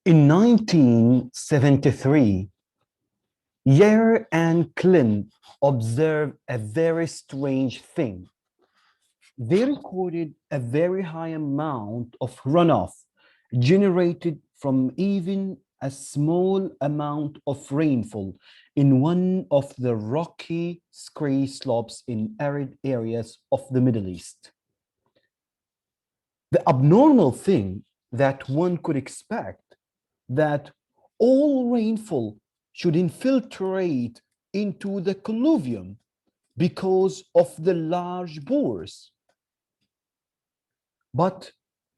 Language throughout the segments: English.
In 1973, Yer and Klin observed a very strange thing. They recorded a very high amount of runoff generated from even a small amount of rainfall in one of the rocky ski slopes in arid areas of the Middle East. The abnormal thing that one could expect that all rainfall should infiltrate into the colluvium because of the large bores. But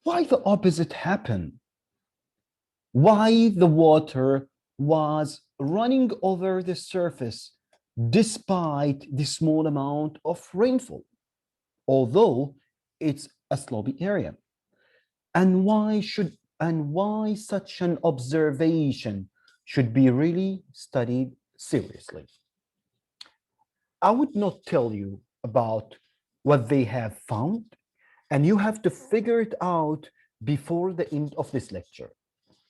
why the opposite happened? Why the water was running over the surface despite the small amount of rainfall, although it's a slopy area? And why such an observation should be really studied seriously? I would not tell you about what they have found, and you have to figure it out before the end of this lecture.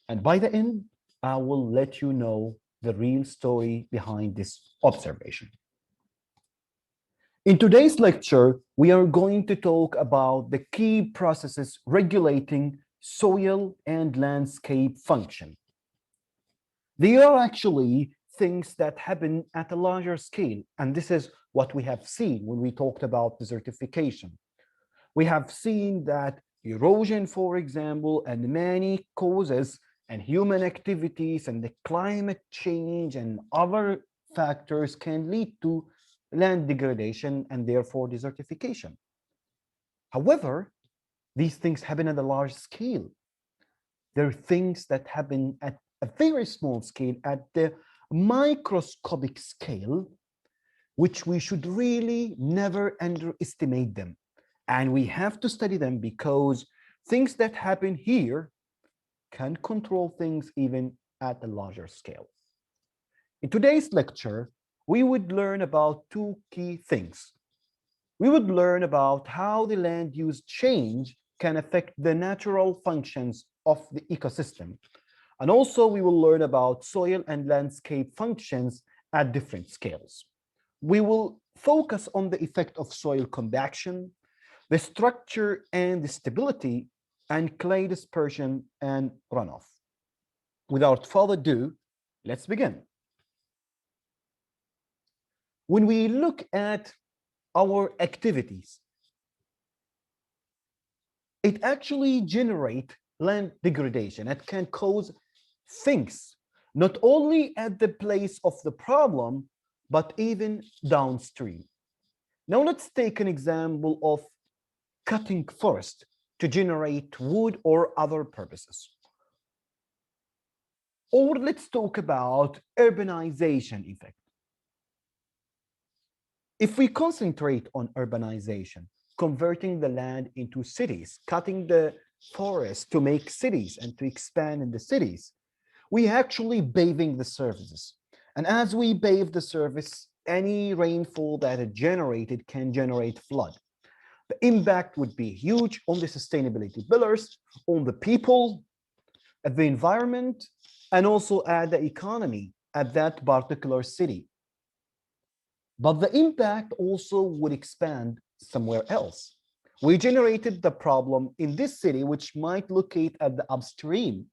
And by the end, I will let you know the real story behind this observation. In today's lecture, we are going to talk about the key processes regulating soil and landscape function. They are actually things that happen at a larger scale, and this is what we have seen when we talked about desertification. We have seen that erosion, for example, and many causes and human activities and the climate change and other factors can lead to land degradation and therefore desertification. However, these things happen at a large scale. There are things that happen at a very small scale, at the microscopic scale, which we should really never underestimate them. And we have to study them because things that happen here can control things even at a larger scale. In today's lecture, we would learn about two key things. We would learn about how the land use change can affect the natural functions of the ecosystem. And also we will learn about soil and landscape functions at different scales. We will focus on the effect of soil compaction, the structure and the stability, and clay dispersion and runoff. Without further ado, let's begin. When we look at our activities, it actually generates land degradation. It can cause things not only at the place of the problem, but even downstream. Now let's take an example of cutting forest to generate wood or other purposes. Or let's talk about urbanization effect. If we concentrate on urbanization, converting the land into cities, cutting the forest to make cities and to expand in the cities, we actually paving the surfaces. And as we pave the surface, any rainfall that is generated can generate flood. The impact would be huge on the sustainability pillars, on the people, at the environment, and also at the economy at that particular city. But the impact also would expand somewhere else. We generated the problem in this city, which might locate at the upstream.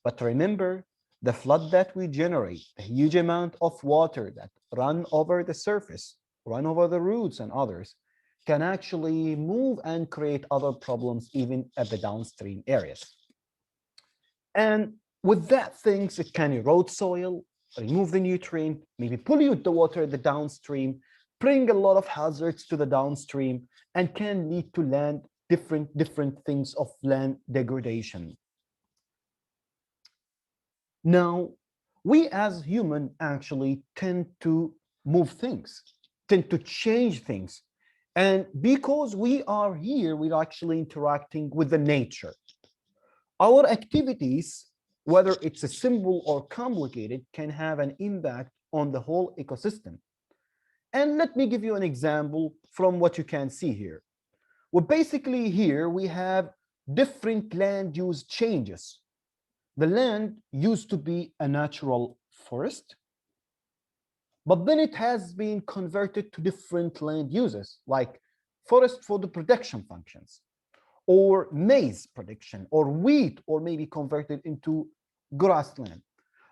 But remember, the flood that we generate, a huge amount of water that run over the surface, run over the roots and others, can actually move and create other problems even at the downstream areas. And with that things, it can erode soil, remove the nutrient, maybe pollute the water at the downstream, bring a lot of hazards to the downstream, and can lead to land different things of land degradation. Now, we as human actually tend to move things, tend to change things. And because we are here, we're actually interacting with the nature. Our activities, whether it's a simple or complicated, can have an impact on the whole ecosystem. And let me give you an example from what you can see here. Well, basically here we have different land use changes. The land used to be a natural forest, but then it has been converted to different land uses, like forest for the production functions, or maize production, or wheat, or maybe converted into grassland.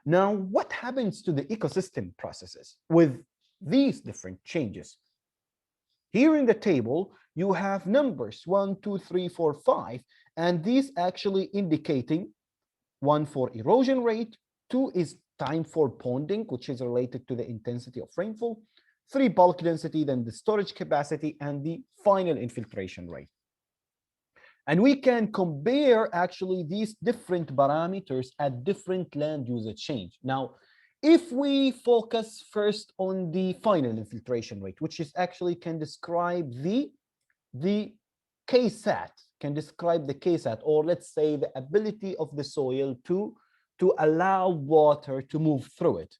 Now, what happens to the ecosystem processes with these different changes? Here in the table, you have numbers 1, 2, 3, 4, 5, and these actually indicating: 1 for erosion rate, 2 is time for ponding, which is related to the intensity of rainfall, 3 bulk density, then the storage capacity, and the final infiltration rate. And we can compare actually these different parameters at different land usage change. Now, if we focus first on the final infiltration rate, which is actually can describe the KSAT, can describe the KSAT, or let's say the ability of the soil to allow water to move through it.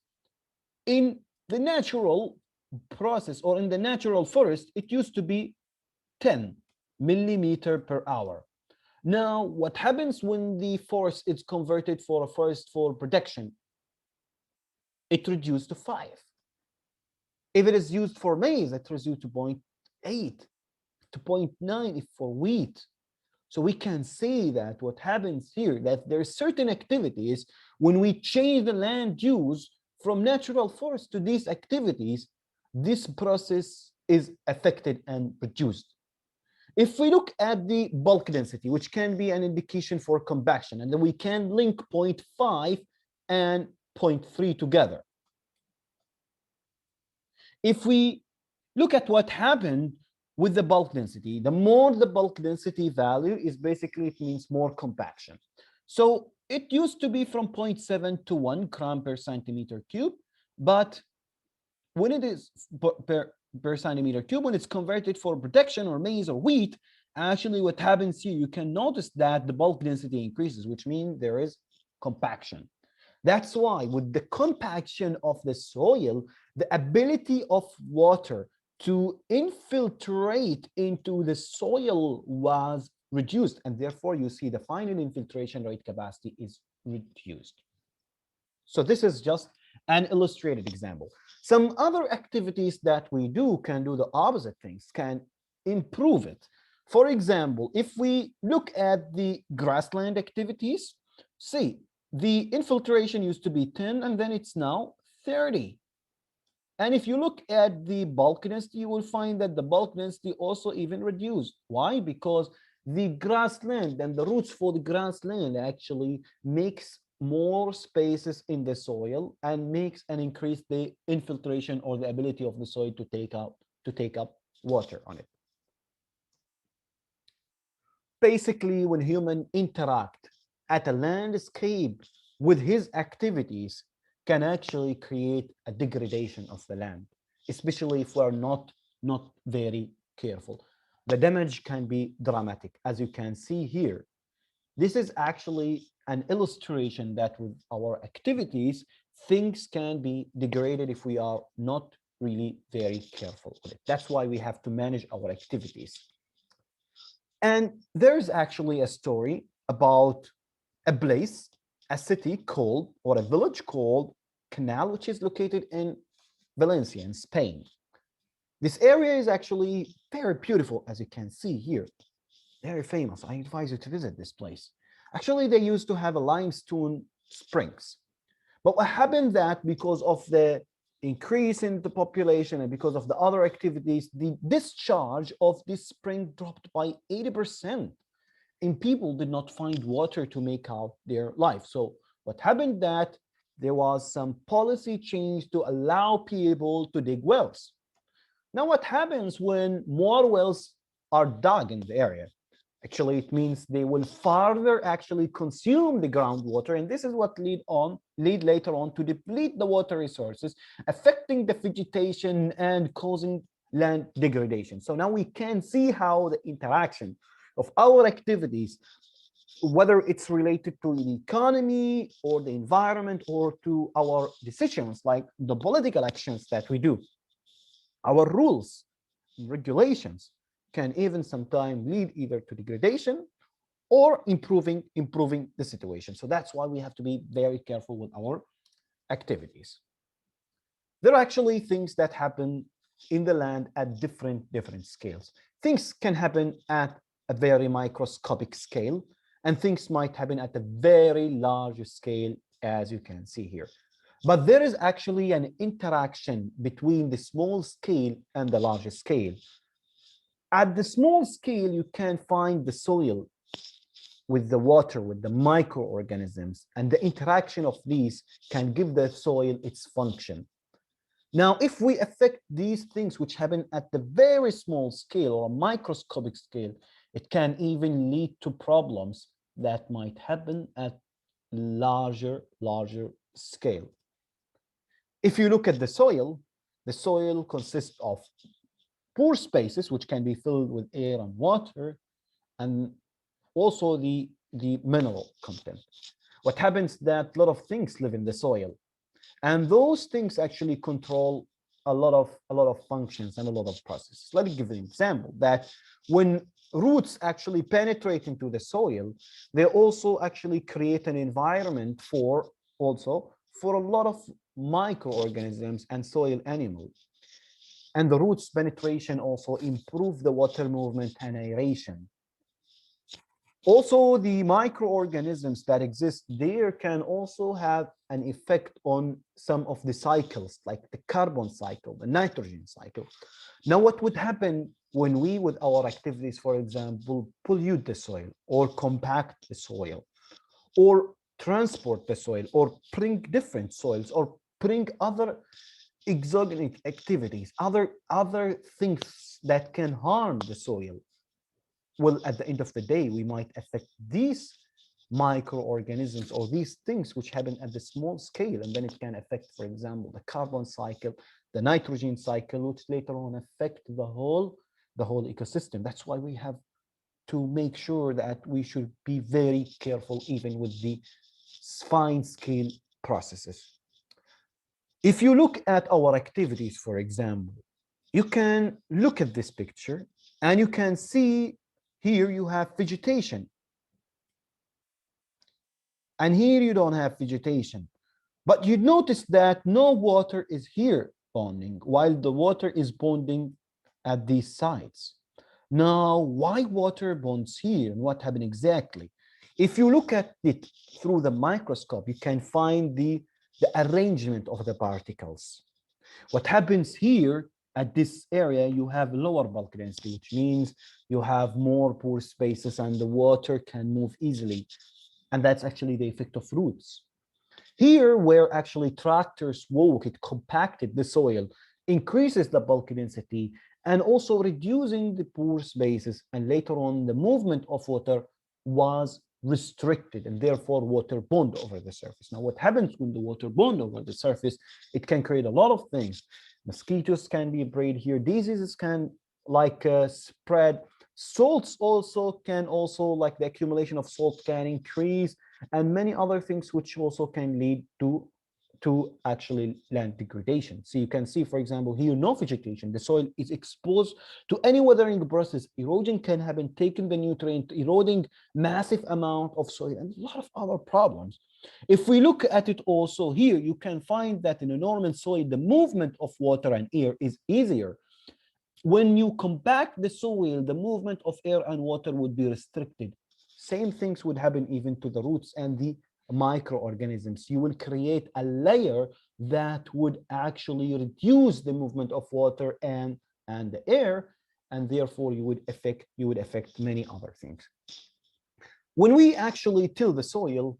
In the natural process, or in the natural forest, it used to be 10 millimeter per hour. Now, what happens when the forest is converted for a forest for protection? It reduced to 5. If it is used for maize, it reduced to 0.8, to 0.9 if for wheat. So we can say that what happens here, that there are certain activities, when we change the land use from natural forest to these activities, this process is affected and reduced. If we look at the bulk density, which can be an indication for compaction, and then we can link 0.5 and 0.3 together. If we look at what happened with the bulk density, the more the bulk density value is, basically it means more compaction. So it used to be from 0.7 to 1 gram per centimeter cube, but when it is per centimeter cube, when it's converted for protection or maize or wheat, actually what happens here, you can notice that the bulk density increases, which means there is compaction. That's why with the compaction of the soil, the ability of water to infiltrate into the soil was reduced, and therefore you see the final infiltration rate capacity is reduced. So this is just an illustrated example. Some other activities that we do can do the opposite things, can improve it. For example, if we look at the grassland activities, see, the infiltration used to be 10 and then it's now 30. And if you look at the bulk density, you will find that the bulk density also even reduced. Why? Because the grassland and the roots for the grassland actually makes more spaces in the soil and makes and increase the infiltration, or the ability of the soil to take up water on it. Basically, when humans interact at a landscape with his activities, can actually create a degradation of the land, especially if we're not very careful. The damage can be dramatic, as you can see here. This is actually an illustration that with our activities, things can be degraded if we are not really very careful with it. That's why we have to manage our activities. And there's actually a story about a place, a city called, or a village called Canal, which is located in Valencia in Spain. This area is actually very beautiful, as you can see here. Very famous. I advise you to visit this place. Actually, they used to have a limestone springs. But what happened that because of the increase in the population and because of the other activities, the discharge of this spring dropped by 80%. And people did not find water to make out their life. So what happened that there was some policy change to allow people to dig wells. Now, what happens when more wells are dug in the area? Actually, it means they will further actually consume the groundwater, and this is what lead later on to deplete the water resources, affecting the vegetation and causing land degradation. So now we can see how the interaction of our activities, whether it's related to the economy or the environment or to our decisions, like the political actions that we do, our rules and regulations can even sometimes lead either to degradation or improving the situation. So that's why we have to be very careful with our activities. There are actually things that happen in the land at different scales. Things can happen at a very microscopic scale, and things might happen at a very large scale, as you can see here. But there is actually an interaction between the small scale and the large scale. At the small scale, you can find the soil with the water, with the microorganisms, and the interaction of these can give the soil its function. Now, if we affect these things which happen at the very small scale or microscopic scale, it can even lead to problems that might happen at larger scale. If you look at the soil consists of pore spaces which can be filled with air and water, and also the mineral content. What happens that a lot of things live in the soil, and those things actually control a lot of functions and a lot of processes. Let me give an example that when roots actually penetrate into the soil, they also actually create an environment for a lot of microorganisms and soil animals. And the roots penetration also improve the water movement and aeration. Also, the microorganisms that exist there can also have an effect on some of the cycles, like the carbon cycle, the nitrogen cycle. Now, what would happen when we, with our activities, for example, pollute the soil or compact the soil or transport the soil or bring different soils or bring other exogenous activities, other things that can harm the soil? Well, at the end of the day, we might affect these microorganisms or these things which happen at the small scale, and then it can affect, for example, the carbon cycle, the nitrogen cycle, which later on affect the whole ecosystem. That's why we have to make sure that we should be very careful even with the fine scale processes. If you look at our activities, for example, you can look at this picture and you can see here you have vegetation. And here you don't have vegetation. But you notice that no water is here bonding, while the water is bonding at these sides. Now, why water bonds here and what happened exactly? If you look at it through the microscope, you can find the arrangement of the particles. What happens here at this area, you have lower bulk density, which means you have more pore spaces and the water can move easily. And that's actually the effect of roots. Here, where actually tractors walk, it compacted the soil, increases the bulk density, and also reducing the pore spaces. And later on, the movement of water was restricted, and therefore water bond over the surface. Now, what happens when the water bond over the surface? It can create a lot of things. Mosquitoes can be bred here. Diseases can spread. Salts also can like the accumulation of salt can increase, and many other things which also can lead to actually land degradation. So you can see, for example, here, no vegetation. The soil is exposed to any weathering process. Erosion can happen, taking the nutrient, eroding massive amount of soil, and a lot of other problems. If we look at it also here, you can find that in a normal soil, the movement of water and air is easier. When you compact the soil, the movement of air and water would be restricted. Same things would happen even to the roots and the microorganisms. You will create a layer that would actually reduce the movement of water and the air, and therefore you would affect many other things. When we actually till the soil,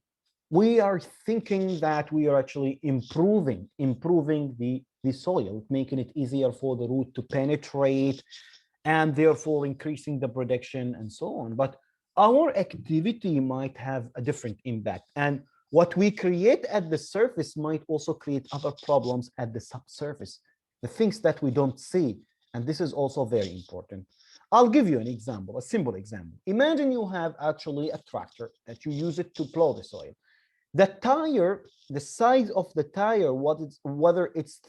we are thinking that we are actually improving the soil, making it easier for the root to penetrate, and therefore increasing the production and so on. But our activity might have a different impact, and what we create at the surface might also create other problems at the subsurface, the things that we don't see, and this is also very important. I'll give you an example, a simple example. Imagine you have actually a tractor that you use it to plow the soil. The tire, the size of the tire, whether it's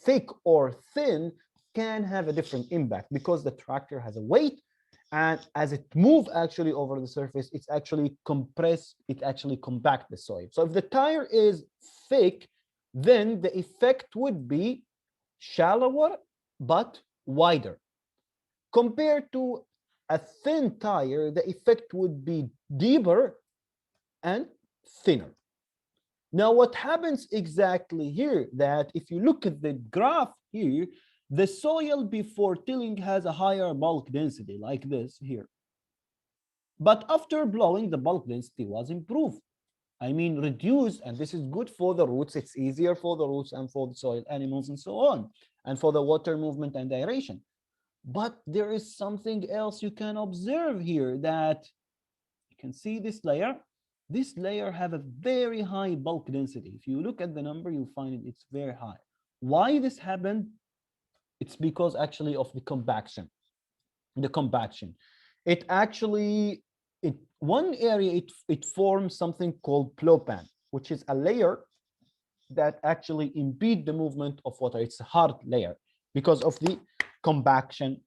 thick or thin, can have a different impact because the tractor has a weight and as it move actually over the surface, it's actually compress, it actually compact the soil. So if the tire is thick, then the effect would be shallower but wider. Compared to a thin tire, the effect would be deeper and thinner. Now, what happens exactly here, that if you look at the graph here, the soil before tilling has a higher bulk density, like this here. But after blowing, the bulk density was improved. I mean, reduced, and this is good for the roots. It's easier for the roots and for the soil animals and so on, and for the water movement and aeration. But there is something else you can observe here, that you can see this layer. This layer have a very high bulk density. If you look at the number, you find it's very high. Why this happened? It's because actually of the compaction. The compaction. It actually, one area, it forms something called plowpan, which is a layer that actually impede the movement of water. It's a hard layer because of the compaction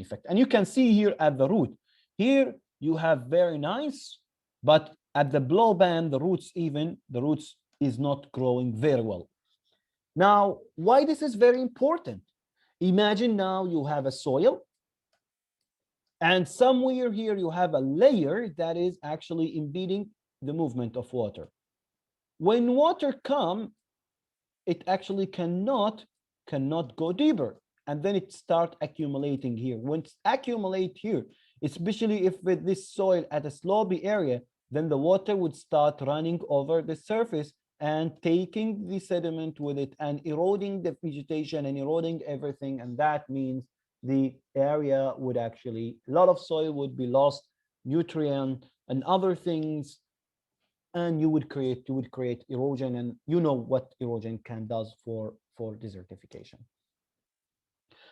effect. And you can see here at the root, here you have very nice, but at the blow band, the roots is not growing very well. Now, why this is very important? Imagine now you have a soil, and somewhere here you have a layer that is actually impeding the movement of water. When water comes, it actually cannot go deeper, and then it start accumulating here. When it's accumulate here, especially if with this soil at a slopey area, then the water would start running over the surface and taking the sediment with it and eroding the vegetation and eroding everything. And that means the area would actually, a lot of soil would be lost, nutrient and other things, and you would create erosion, and you know what erosion can does for desertification.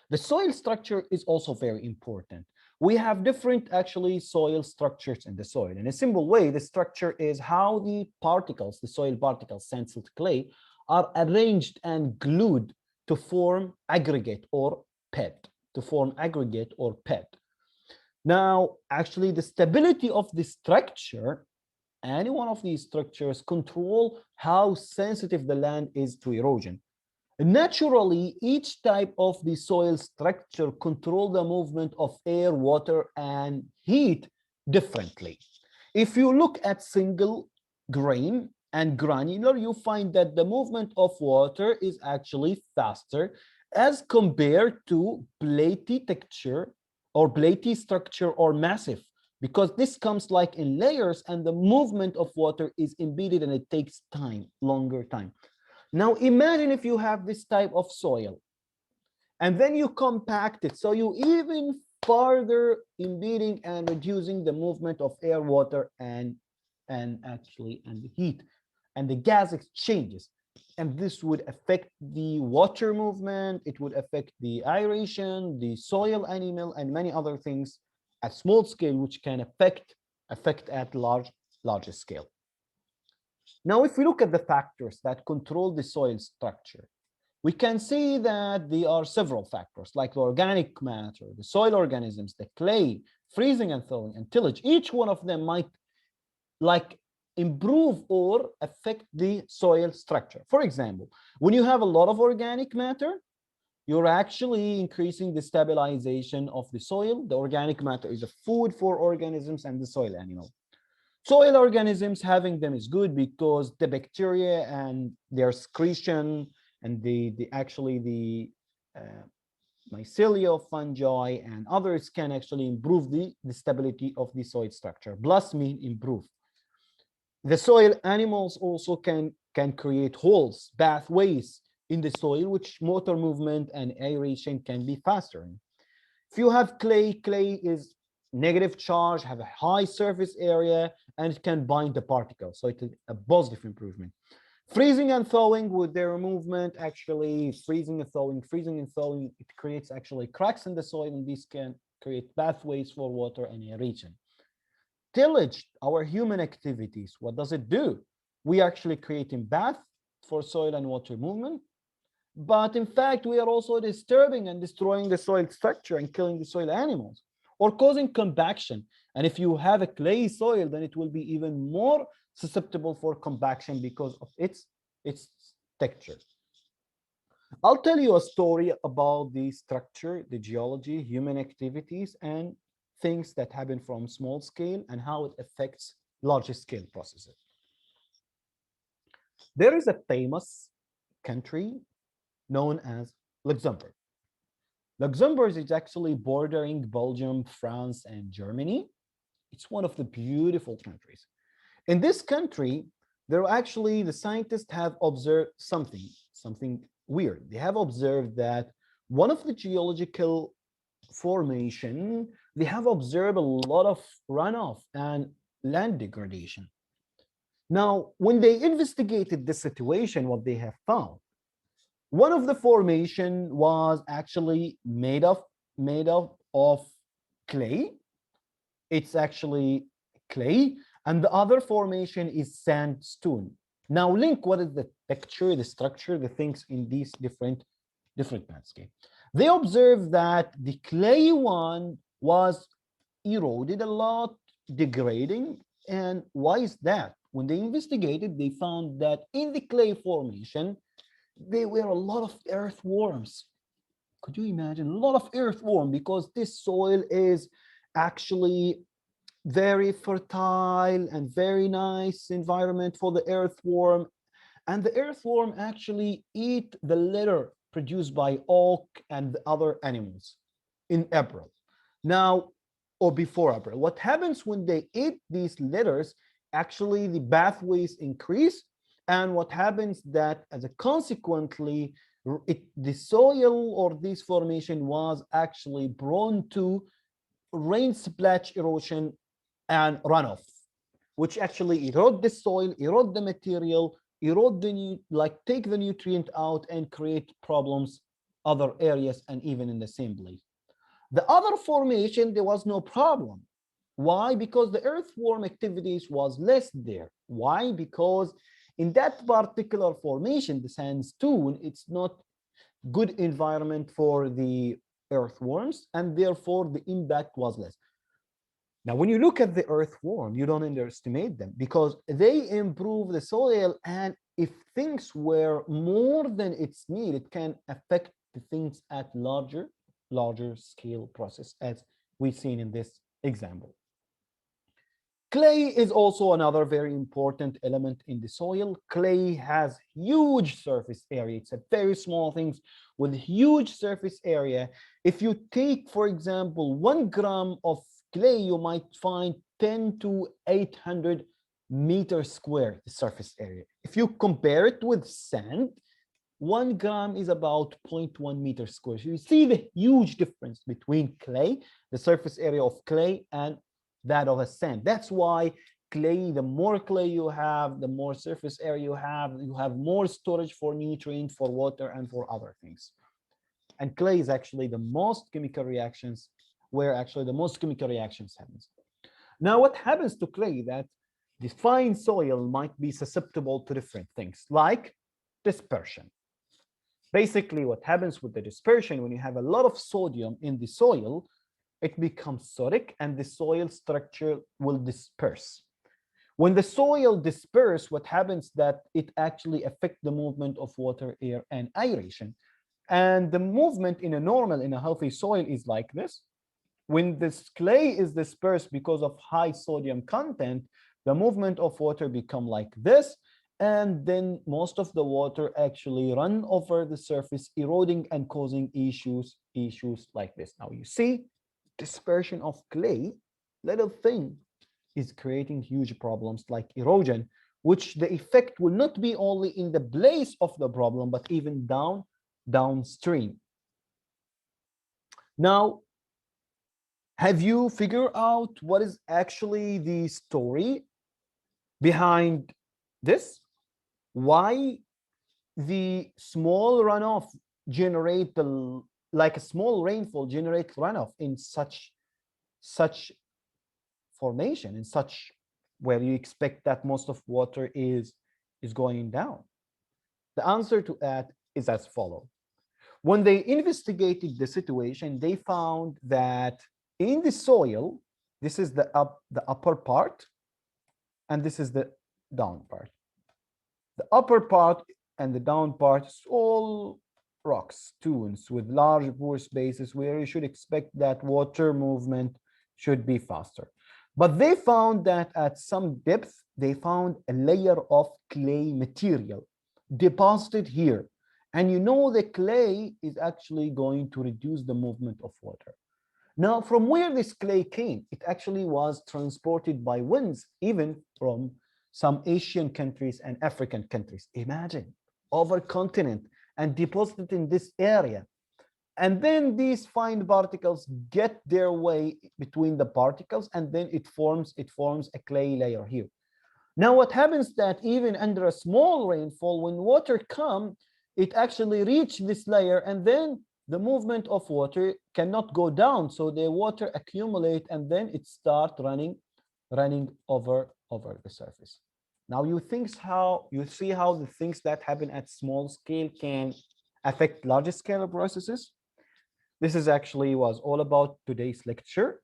The soil structure is also very important. We have different actually soil structures in the soil. In a simple way, the structure is how the particles, the soil particles, stenciled clay, are arranged and glued to form aggregate or ped, Now, actually, the stability of the structure, any one of these structures, control how sensitive the land is to erosion. Naturally, each type of the soil structure control the movement of air, water, and heat differently. If you look at single grain and granular, you find that the movement of water is actually faster as compared to platy texture or platy structure or massive, because this comes like in layers and the movement of water is embedded and it takes time, longer time. Now imagine if you have this type of soil and then you compact it, so you even further embedding and reducing the movement of air, water, and the heat and the gas exchanges. And this would affect the water movement, it would affect the aeration, the soil animal, and many other things at small scale, which can affect at larger scale. Now, if we look at the factors that control the soil structure, we can see that there are several factors, like the organic matter, the soil organisms, the clay, freezing and thawing, and tillage. Each one of them might like improve or affect the soil structure. For example, when you have a lot of organic matter, you're actually increasing the stabilization of the soil. The organic matter is a food for organisms and the soil animal. Soil organisms, having them is good because the bacteria and their excretion and the mycelia, fungi, and others can actually improve the stability of the soil structure. Plus mean improve. The soil animals also can create holes, pathways in the soil, which motor movement and aeration can be faster. If you have clay, clay is negative charge, have a high surface area, and it can bind the particles. So it's a positive improvement. Freezing and thawing, with their movement, actually freezing and thawing, it creates actually cracks in the soil, and these can create pathways for water and aeration. Tillage, our human activities, what does it do? We actually creating path for soil and water movement, but in fact, we are also disturbing and destroying the soil structure and killing the soil animals. or causing compaction. And if you have a clay soil, then it will be even more susceptible for compaction because of its texture. I'll tell you a story about the structure, the geology, human activities, and things that happen from small scale and how it affects larger scale processes. There is a famous country known as Luxembourg. Luxembourg is actually bordering Belgium, France, and Germany. It's one of the beautiful countries. In this country, the scientists have observed something weird. They have observed that one of the geological formation, they have observed a lot of runoff and land degradation. Now, when they investigated this situation, what they have found, one of the formation was actually made of clay. It's actually clay, and the other formation is sandstone. Now, link what is the texture, the structure, the things in these different landscape. They observed that the clay one was eroded a lot, degrading. And why is that? When they investigated, they found that in the clay formation, there were a lot of earthworms. Could you imagine? A lot of earthworm, because this soil is actually very fertile and very nice environment for the earthworm. And the earthworm actually eat the litter produced by oak and the other animals in April. Now, or before April, what happens when they eat these litters, actually the pathways increase. And what happens that as a consequently, the soil or this formation was actually prone to rain splash erosion and runoff, which actually erode the soil, erode the material, erode take the nutrient out and create problems other areas and even in the same place. The other formation, there was no problem. Why? Because the earthworm activities was less there. Why? Because in that particular formation, the sandstone, it's not good environment for the earthworms, and therefore the impact was less. Now, when you look at the earthworm, you don't underestimate them because they improve the soil, and if things were more than its need, it can affect the things at larger scale process, as we've seen in this example. Clay is also another very important element in the soil. Clay has huge surface area. It's a very small things with huge surface area. If you take, for example, 1 gram of clay, you might find 10 to 800 meters square the surface area. If you compare it with sand, 1 gram is about 0.1 meters square. So you see the huge difference between clay, the surface area of clay, and that of a sand. That's why clay, the more clay you have, the more surface area you have more storage for nutrient, for water, and for other things. And clay is actually the most chemical reactions, where actually the most chemical reactions happens. Now, what happens to clay? That the fine soil might be susceptible to different things, like dispersion. Basically, what happens with the dispersion, when you have a lot of sodium in the soil, it becomes sodic and the soil structure will disperse. When the soil disperses, what happens that it actually affects the movement of water, air, and aeration. And the movement in a healthy soil is like this. When this clay is dispersed because of high sodium content, the movement of water become like this. And then most of the water actually run over the surface, eroding and causing issues like this. Now you see, dispersion of clay, little thing, is creating huge problems like erosion, which the effect will not be only in the place of the problem, but even downstream. Now, have you figured out what is actually the story behind this? Why the small runoff generate like a small rainfall generate runoff in such formation, in such where you expect that most of water is going down? The answer to that is as follows. When they investigated the situation, they found that In the soil, this is the upper part, and this is the down part. The upper part and the down part is all rocks, dunes with large pore spaces where you should expect that water movement should be faster. But they found that at some depth, they found a layer of clay material deposited here. And you know the clay is actually going to reduce the movement of water. Now, from where this clay came, it actually was transported by winds, even from some Asian countries and African countries. Imagine, over continent and deposited in this area. And then these fine particles get their way between the particles, and then it forms a clay layer here. Now, what happens that even under a small rainfall, when water comes, it actually reaches this layer, and then the movement of water cannot go down. So the water accumulate, and then it start running over the surface. Now you see how the things that happen at small scale can affect large scale processes. This is actually was all about today's lecture.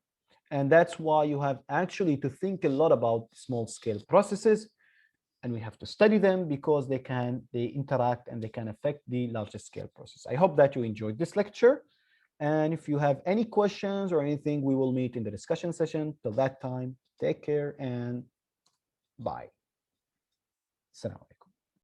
And that's why you have actually to think a lot about small scale processes, and we have to study them because they interact and they can affect the larger scale process. I hope that you enjoyed this lecture. And if you have any questions or anything, we will meet in the discussion session. Till that time, take care and bye. Salam.